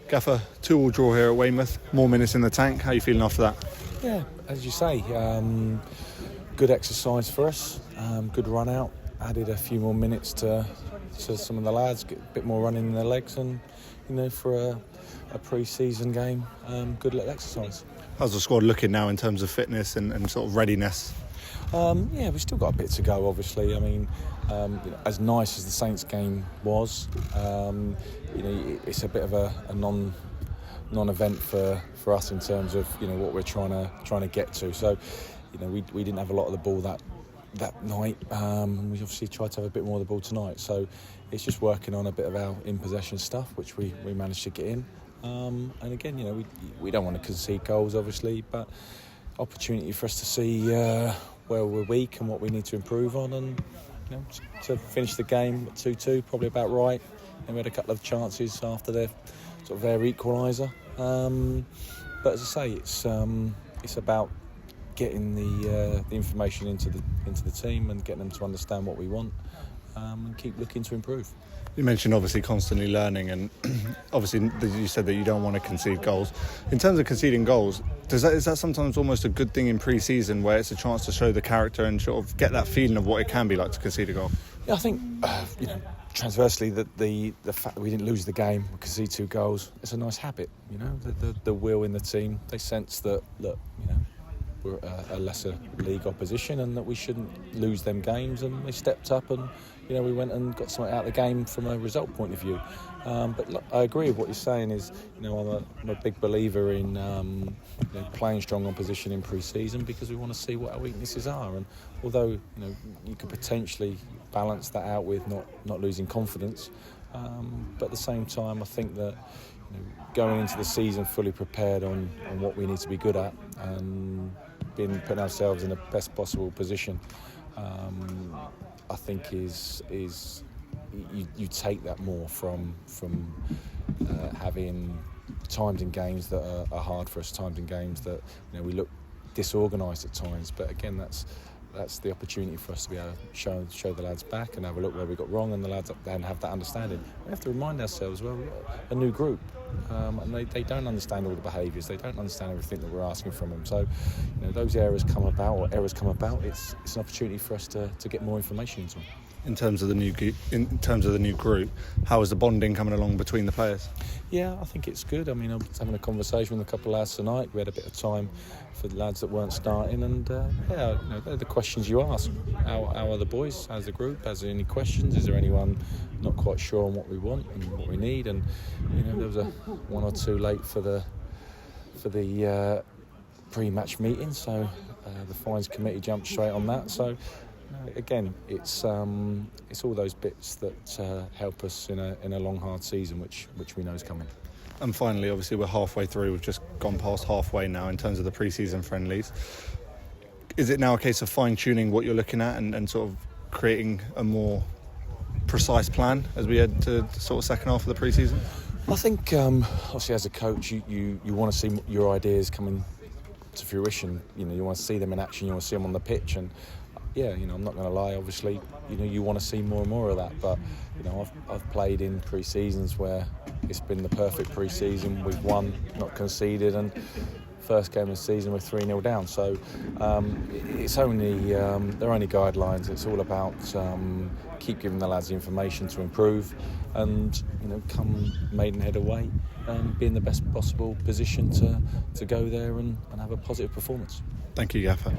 Gaffer, 2-2 draw here at Weymouth, more minutes in the tank. How are you feeling after that? Yeah, as you say, good exercise for us, good run out, added a few more minutes to some of the lads, get a bit more running in their legs, and for a pre-season game, good little exercise. How's the squad looking now in terms of fitness and sort of readiness? Yeah, we've still got a bit to go, obviously. I mean, as nice as the Saints game was, it's a bit of a non-event for us in terms of what we're trying to get to. So, we didn't have a lot of the ball that night. We obviously tried to have a bit more of the ball tonight. So it's just working on a bit of our in-possession stuff, which we managed to get in. And again, we don't want to concede goals, obviously, but opportunity for us to see where we're weak and what we need to improve on, and to finish the game at 2-2, probably about right. And we had a couple of chances after their equaliser. But as I say, it's about getting the information into the team and getting them to understand what we want, and keep looking to improve. You mentioned obviously constantly learning, and obviously you said that you don't want to concede goals. In terms of conceding goals, is that sometimes almost a good thing in pre-season, where it's a chance to show the character and sort of get that feeling of what it can be like to concede a goal? Yeah, I think transversely that the fact that we didn't lose the game, we concede 2 goals, it's a nice habit. The will in the team, they sense that we're a lesser league opposition and that we shouldn't lose them games, and they stepped up, and we went and got something out of the game from a result point of view. But look, I agree with what you're saying. Is I'm a big believer in playing strong opposition in pre-season, because we want to see what our weaknesses are. And although you could potentially balance that out with not losing confidence, but at the same time, I think that going into the season fully prepared on what we need to be good at, and putting ourselves in the best possible position, I think is you take that more from having times in games that are hard for us, times in games that we look disorganised at times. But again, that's the opportunity for us to be able to show the lads back and have a look where we got wrong, and the lads then have that understanding. We have to remind ourselves, we're a new group, and they don't understand all the behaviours, they don't understand everything that we're asking from them. So those errors come about, it's an opportunity for us to get more information into them. In terms of the new group, how is the bonding coming along between the players? Yeah, I think it's good. I mean, I was having a conversation with a couple of lads tonight. We had a bit of time for the lads that weren't starting, and they're the questions you ask. How are the boys? How's the group? Has there any questions? Is there anyone not quite sure on what we want and what we need? And there was a 1 or 2 late for the pre-match meeting, so the fines committee jumped straight on that. So. Again, it's all those bits that help us in a long, hard season, which we know is coming. And finally, obviously, we're halfway through. We've just gone past halfway now in terms of the pre-season friendlies. Is it now a case of fine-tuning what you're looking at and sort of creating a more precise plan as we head to the sort of second half of the pre-season? I think, obviously, as a coach, you want to see your ideas coming to fruition. You want to see them in action. You want to see them on the pitch, and yeah, I'm not going to lie, obviously, you want to see more and more of that. But, I've played in pre-seasons where it's been the perfect pre-season. We've won, not conceded, and first game of the season we're 3-0 down. So it's only, they're only guidelines. It's all about keep giving the lads the information to improve, and, come Maidenhead away, be in the best possible position to go there and have a positive performance. Thank you, Gaffer.